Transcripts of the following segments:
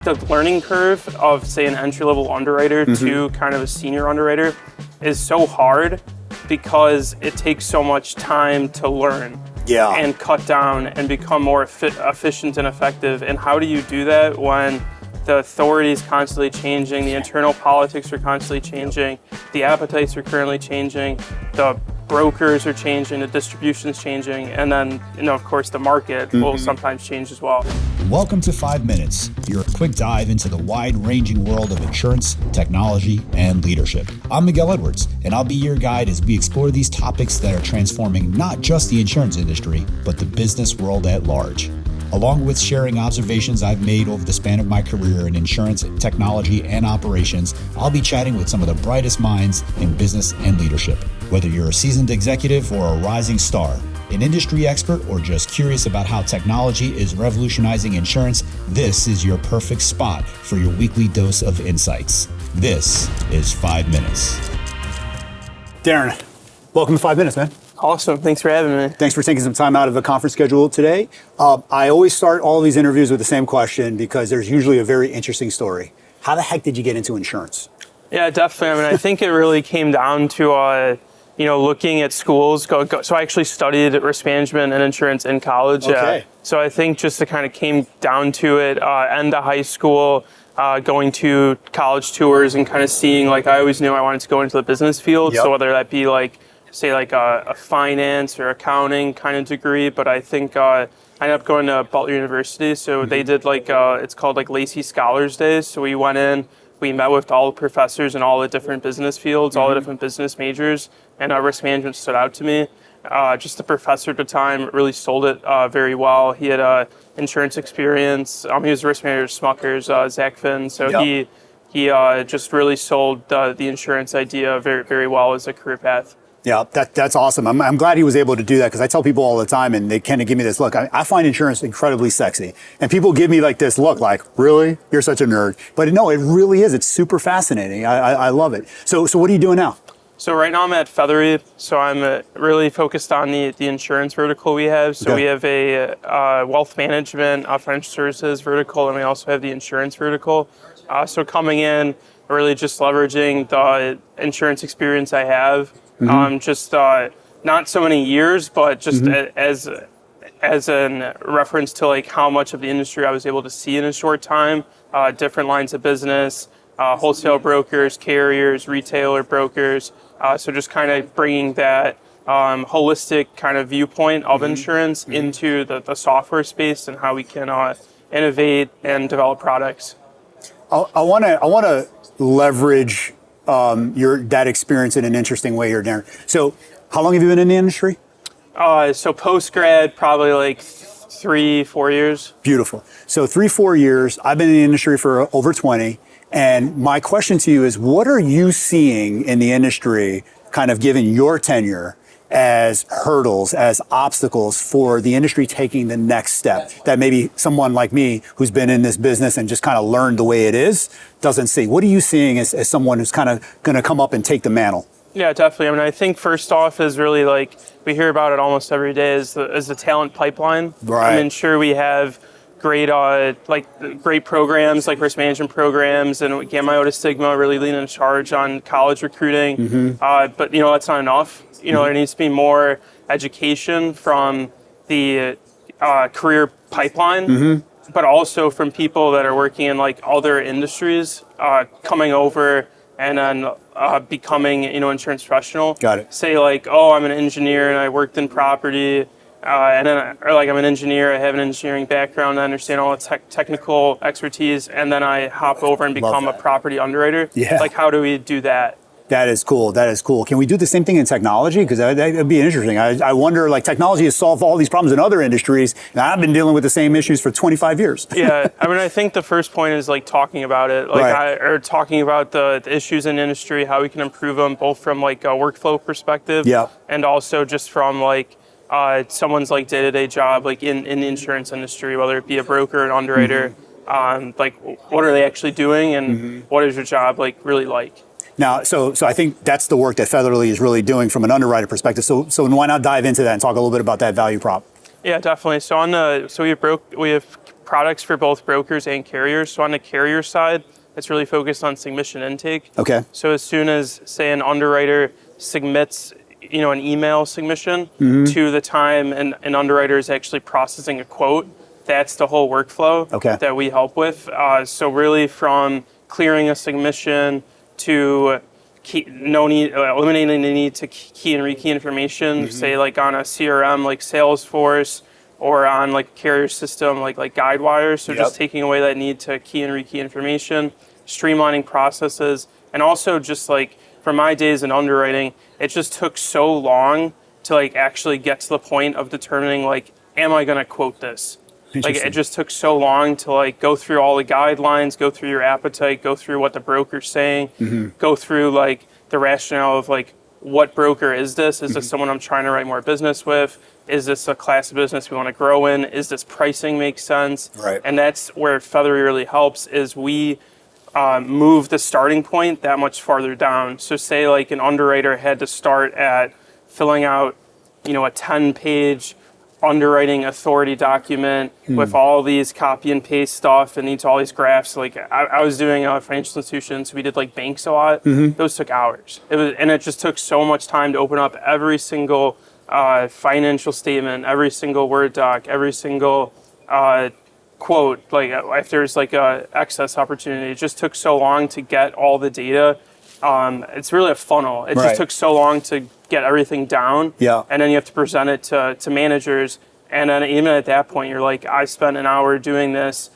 The learning curve of, say, an entry-level underwriter to kind of a senior underwriter is so hard because it takes so much time to learn and cut down and become more efficient and effective. And how do you do that when the authority is constantly changing, the internal politics are constantly changing, the appetites are currently changing, the brokers are changing, the distribution's changing, and then, of course, the market will sometimes change as well. Welcome to 5 Minutes, your quick dive into the wide-ranging world of insurance, technology, and leadership. I'm Miguel Edwards, and I'll be your guide as we explore these topics that are transforming not just the insurance industry, but the business world at large. Along with sharing observations I've made over the span of my career in insurance, technology, and operations, I'll be chatting with some of the brightest minds in business and leadership. Whether you're a seasoned executive or a rising star, an industry expert, or just curious about how technology is revolutionizing insurance, this is your perfect spot for your weekly dose of insights. This is 5 Minutes. Darren, welcome to 5 Minutes, man. Awesome. Thanks for having me. Thanks for taking some time out of a conference schedule today. I always start all these interviews with the same question because there's usually a very interesting story. How the heck did you get into insurance? Yeah, definitely. I think it really came down to looking at schools. So I actually studied risk management and insurance in college. Okay. So I think just it kind of came down to it, end of high school, going to college tours and kind of seeing, I always knew I wanted to go into the business field. Yep. So whether that be a finance or accounting kind of degree, but I think I ended up going to Butler University. So they did it's called Lacey Scholars Days. So we went in, we met with all the professors in all the different business fields, all the different business majors, and risk management stood out to me. Just the professor at the time really sold it very well. He had insurance experience. He was a risk manager at Smucker's, Zach Finn. So he just really sold the insurance idea very, very well as a career path. Yeah, that's awesome. I'm glad he was able to do that because I tell people all the time and they kind of give me this look. I find insurance incredibly sexy. And people give me this look really? You're such a nerd. But no, it really is. It's super fascinating. I love it. So what are you doing now? So right now I'm at Feathery. So I'm really focused on the insurance vertical we have. So we have a wealth management, financial services vertical, and we also have the insurance vertical. So coming in, really just leveraging the insurance experience I have. Not so many years, but just as a reference to how much of the industry I was able to see in a short time, different lines of business, wholesale brokers, carriers, retailer brokers. So just kind of bringing that holistic kind of viewpoint of insurance into the software space and how we can innovate and develop products. I want to leverage that experience in an interesting way here, Darren. So how long have you been in the industry? So post-grad, probably 3-4 years. Beautiful. So 3-4 years. I've been in the industry for over 20. And my question to you is, what are you seeing in the industry, kind of given your tenure, as hurdles, as obstacles for the industry taking the next step that maybe someone like me who's been in this business and just kind of learned the way it is doesn't see? What are you seeing as someone who's kind of going to come up and take the mantle? Yeah, definitely. I think first off is really we hear about it almost every day is the talent pipeline. Right. Sure we have great great programs like risk management programs and Gamma Iota Sigma really leading in charge on college recruiting. But that's not enough. There needs to be more education from the career pipeline, but also from people that are working in other industries, coming over and then becoming insurance professional. Got it. Say I'm an engineer and I worked in property. I'm an engineer, I have an engineering background, I understand all the technical expertise, and then I hop over and become a property underwriter. Yeah. How do we do that? That is cool. Can we do the same thing in technology? Because that would be interesting. I wonder, technology has solved all these problems in other industries, and I've been dealing with the same issues for 25 years. Yeah, I think the first point is talking about it, or talking about the issues in industry, how we can improve them, both from a workflow perspective, and also just from someone's day-to-day job in the insurance industry, whether it be a broker, an underwriter, what are they actually doing and what is your job really like? Now, so I think that's the work that Feathery is really doing from an underwriter perspective. So why not dive into that and talk a little bit about that value prop? Yeah, definitely. So we have products for both brokers and carriers. So on the carrier side, it's really focused on submission intake. Okay. So as soon as, say, an underwriter submits, an email submission to the time an underwriter is actually processing a quote, that's the whole workflow that we help with. So really from clearing a submission to eliminating the need to key and rekey information, say like on a CRM like Salesforce or on like a carrier system like Guidewire. So just taking away that need to key and rekey information, streamlining processes, and also just like from my days in underwriting, it just took so long to like actually get to the point of determining like, am I going to quote this? Like it just took so long to like go through all the guidelines, go through your appetite, go through what the broker's saying, go through like the rationale of like, what broker is this? Is this someone I'm trying to write more business with? Is this a class of business we want to grow in? Is this pricing make sense? Right. And that's where Feathery really helps is we move the starting point that much farther down. So say like an underwriter had to start at filling out, a 10-page underwriting authority document with all these copy and paste stuff and needs all these graphs. Like I was doing financial institutions, we did like banks a lot. Those took hours. It just took so much time to open up every single financial statement, every single Word doc, every single quote. Like if there's like a excess opportunity, it just took so long to get all the data. It's really a funnel. It just took so long to get everything down. Yeah. And then you have to present it to managers. And then even at that point, you're like, I spent an hour doing this,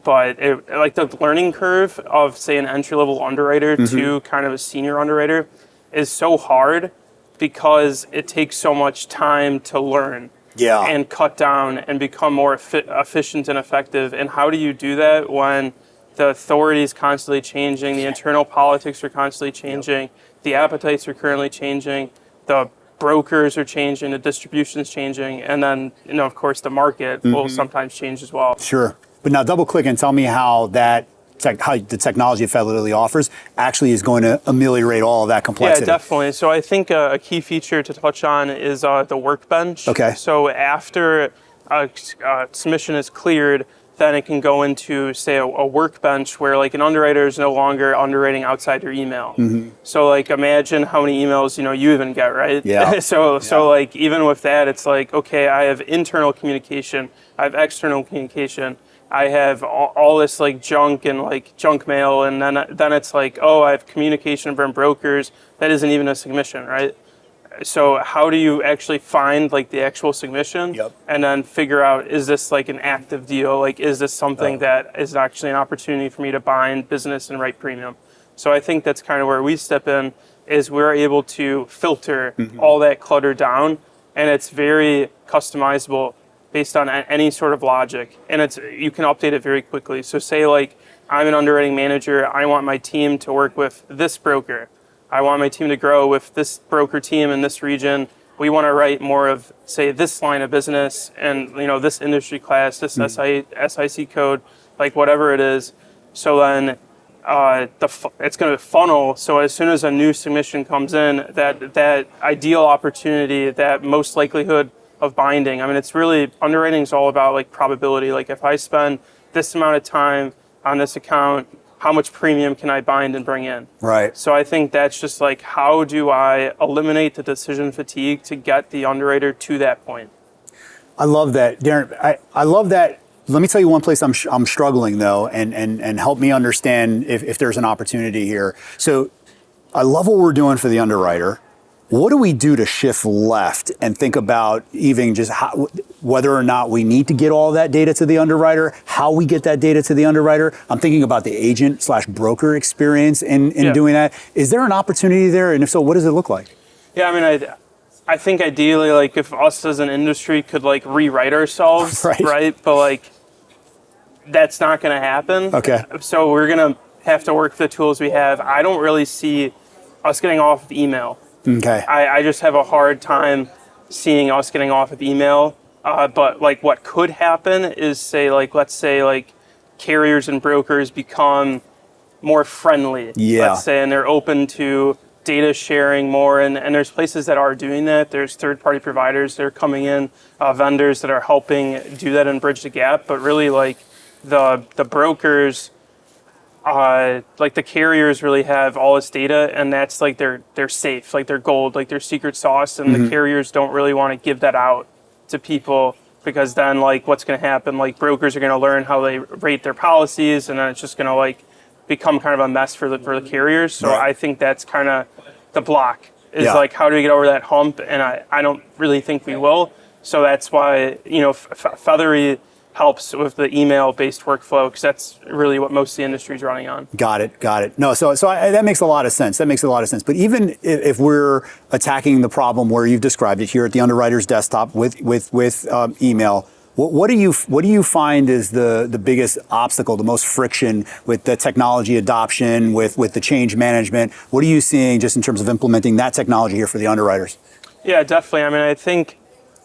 but like the learning curve of say an entry-level underwriter to kind of a senior underwriter is so hard because it takes so much time to learn and cut down and become more efficient and effective. And how do you do that when the authority is constantly changing, the internal politics are constantly changing, the appetites are currently changing, the brokers are changing, the distribution is changing, and then, of course, the market will sometimes change as well. Sure. But now double click and tell me how how the technology Feathery offers actually is going to ameliorate all of that complexity. Yeah, definitely. So I think a key feature to touch on is the workbench. Okay. So after a submission is cleared, then it can go into, say, a workbench where like an underwriter is no longer underwriting outside your email. So like imagine how many emails, you even get, right? Yeah. So like even with that, it's like, okay, I have internal communication, I have external communication, I have all this like junk and like junk mail, and then it's like, oh, I have communication from brokers that isn't even a submission, right? So how do you actually find like the actual submission and then figure out, is this like an active deal? Like, is this something that is actually an opportunity for me to bind business and write premium? So I think that's kind of where we step in, is we're able to filter all that clutter down, and it's very customizable based on any sort of logic. And you can update it very quickly. So say like, I'm an underwriting manager, I want my team to work with this broker. I want my team to grow with this broker team in this region. We want to write more of, say, this line of business and, this industry class, this SIC code, like whatever it is. So then it's going to funnel. So as soon as a new submission comes in, that ideal opportunity, that most likelihood of binding. I mean, it's really, underwriting is all about like probability. Like if I spend this amount of time on this account, how much premium can I bind and bring in? Right. So I think that's just like, how do I eliminate the decision fatigue to get the underwriter to that point? I love that, Darren. I love that. Let me tell you one place I'm struggling though, and help me understand if there's an opportunity here. So I love what we're doing for the underwriter. What do we do to shift left and think about even just whether or not we need to get all that data to the underwriter, how we get that data to the underwriter? I'm thinking about the agent/broker experience in doing that. Is there an opportunity there? And if so, what does it look like? Yeah, I mean, I think ideally, like if us as an industry could like rewrite ourselves, right? But like, that's not going to happen. Okay. So we're going to have to work with the tools we have. I don't really see us getting off of email. Okay. I just have a hard time seeing us getting off of email. But like what could happen is let's say carriers and brokers become more friendly. Yeah. Let's say, and they're open to data sharing more. And there's places that are doing that. There's third-party providers that are coming in, vendors that are helping do that and bridge the gap. But really, like, the brokers, like the carriers really have all this data, and that's like they're safe, like they're gold, like their secret sauce, and the carriers don't really want to give that out to people, because then like what's going to happen, like brokers are going to learn how they rate their policies, and then it's just going to like become kind of a mess for the carriers. So I think that's kind of the block is like, how do we get over that hump? And I don't really think we will. So that's why, you know, Feathery helps with the email-based workflow, because that's really what most of the industry is running on. Got it. No, that makes a lot of sense. But even if we're attacking the problem where you've described it here at the underwriter's desktop with email, what do you find is the biggest obstacle, the most friction with the technology adoption, with the change management? What are you seeing just in terms of implementing that technology here for the underwriters? Yeah, definitely. I mean, I think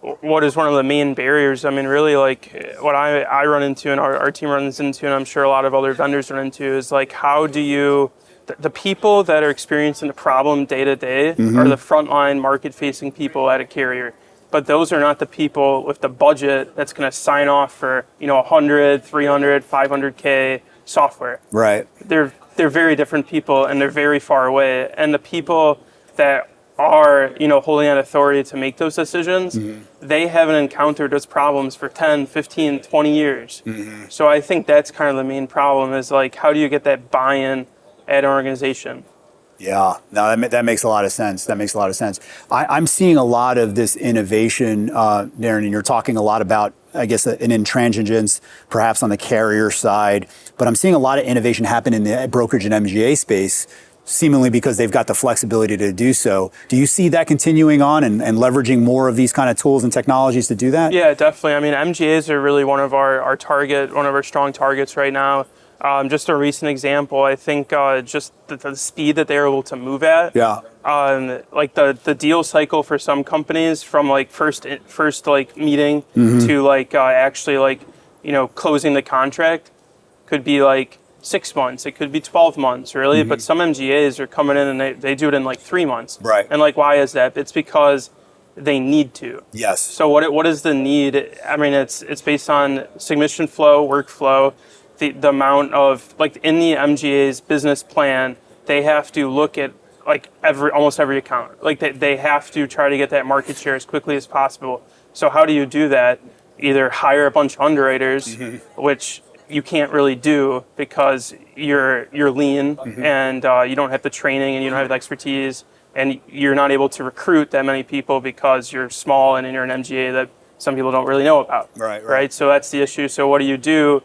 what is one of the main barriers, I mean, really like what I run into and our team runs into, and I'm sure a lot of other vendors run into, is like, how do you, the people that are experiencing the problem day to day are the frontline market facing people at a carrier. But those are not the people with the budget that's going to sign off for, you know, 100, 300, 500K software. Right. They're very different people, and they're very far away. And the people that are, you know, holding that authority to make those decisions, they haven't encountered those problems for 10, 15, 20 years. So I think that's kind of the main problem, is like, how do you get that buy-in at an organization? Yeah, no, that makes a lot of sense. I'm seeing a lot of this innovation, Darren, and you're talking a lot about, I guess, an intransigence perhaps on the carrier side, but I'm seeing a lot of innovation happen in the brokerage and MGA space, seemingly because they've got the flexibility to do so. Do you see that continuing on and leveraging more of these kind of tools and technologies to do that? Yeah, definitely. I mean, MGAs are really one of our strong targets right now. Just a recent example, I think just the speed that they're able to move at. Yeah. Like the deal cycle for some companies, from like first like meeting to like actually like, you know, closing the contract, could be like 6 months. It could be 12 months, really. But some MGAs are coming in and they do it in like 3 months. Right. And like, why is that? It's because they need to. Yes. So what is the need? I mean, it's based on submission flow, workflow. The amount of, like, in the MGA's business plan, they have to look at like almost every account. Like they have to try to get that market share as quickly as possible. So how do you do that? Either hire a bunch of underwriters, which you can't really do because you're lean and you don't have the training and you don't have the expertise, and you're not able to recruit that many people because you're small and you're an MGA that some people don't really know about. Right. So that's the issue. So what do?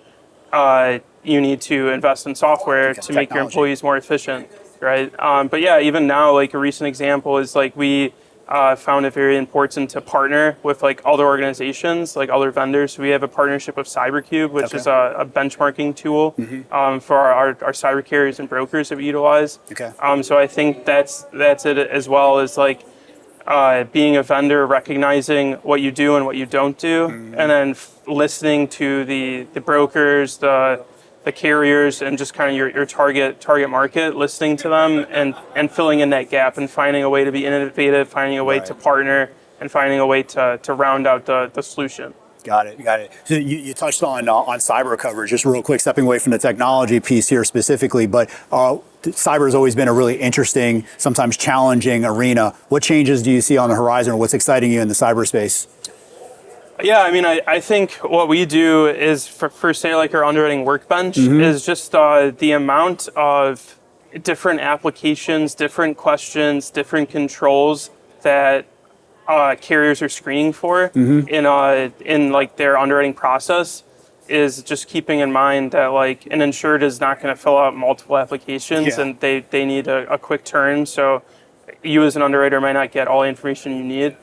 You need to invest in software to make your employees more efficient, right? But yeah, even now, like a recent example is like we found it very important to partner with like other organizations, like other vendors. So we have a partnership with CyberCube, which is a benchmarking tool for our cyber carriers and brokers that we utilize. So I think that's it, as well as like being a vendor, recognizing what you do and what you don't do, and then listening to the brokers, the carriers, and just kind of your target market, listening to them and filling in that gap and finding a way to be innovative, finding a way to partner, and finding a way to round out the solution. Got it. So you touched on cyber coverage, just real quick, stepping away from the technology piece here specifically, but cyber has always been a really interesting, sometimes challenging arena. What changes do you see on the horizon, or what's exciting you in the cyberspace? Yeah, I mean, I think what we do is, for say, like our underwriting workbench, is just the amount of different applications, different questions, different controls that carriers are screening for in like their underwriting process, is just keeping in mind that like an insured is not going to fill out multiple applications, and they need a quick turn. So you as an underwriter might not get all the information you need.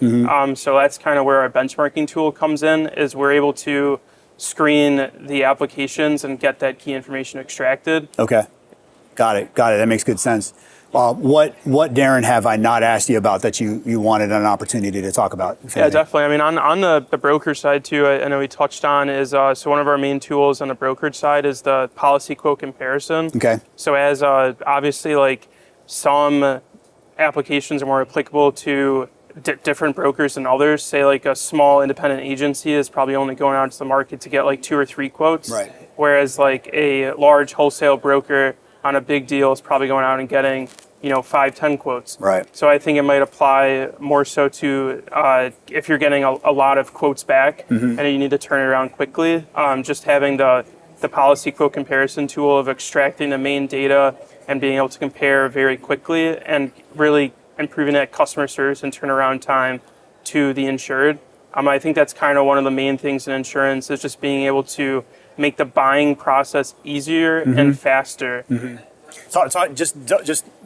So that's kind of where our benchmarking tool comes in, is we're able to screen the applications and get that key information extracted. Okay. Got it. That makes good sense. What, Darren, have I not asked you about that you wanted an opportunity to talk about? Yeah, definitely. I mean, on the broker side too, I know we touched on is, so one of our main tools on the brokerage side is the policy quote comparison. Okay. So as obviously like some applications are more applicable to different brokers than others. Say like a small independent agency is probably only going out to the market to get like 2 or 3 quotes. Right. whereas like a large wholesale broker on a big deal is probably going out and getting 5-10 quotes. Right. So I think it might apply more so to if you're getting a lot of quotes back and you need to turn it around quickly, just having the policy quote comparison tool of extracting the main data and being able to compare very quickly and really improving that customer service and turnaround time to the insured. I think that's kind of one of the main things in insurance is just being able to make the buying process easier and faster. So just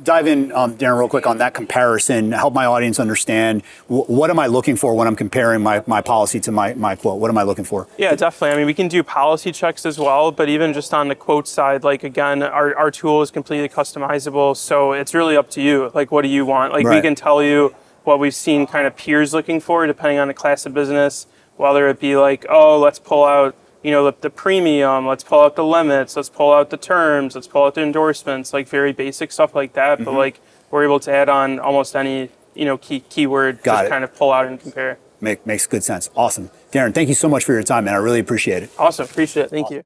dive in, Darren, real quick on that comparison. Help my audience understand what am I looking for when I'm comparing my policy to my quote? What am I looking for? Yeah, definitely. We can do policy checks as well, but even just on the quote side, like again, our tool is completely customizable, so it's really up to you. Like, what do you want? Like, we can tell you what we've seen kind of peers looking for, depending on the class of business, whether it be like, oh, let's pull out the premium, let's pull out the limits, let's pull out the terms, let's pull out the endorsements, like very basic stuff like that. But like we're able to add on almost any, keyword, kind of pull out and compare. Makes good sense. Awesome. Darren, thank you so much for your time, man. I really appreciate it. Awesome. Appreciate it. Thank you.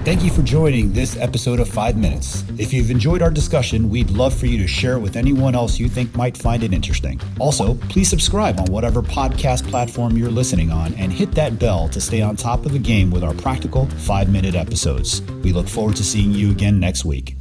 Thank you for joining this episode of 5 Minutes. If you've enjoyed our discussion, we'd love for you to share it with anyone else you think might find it interesting. Also, please subscribe on whatever podcast platform you're listening on and hit that bell to stay on top of the game with our practical 5-minute episodes. We look forward to seeing you again next week.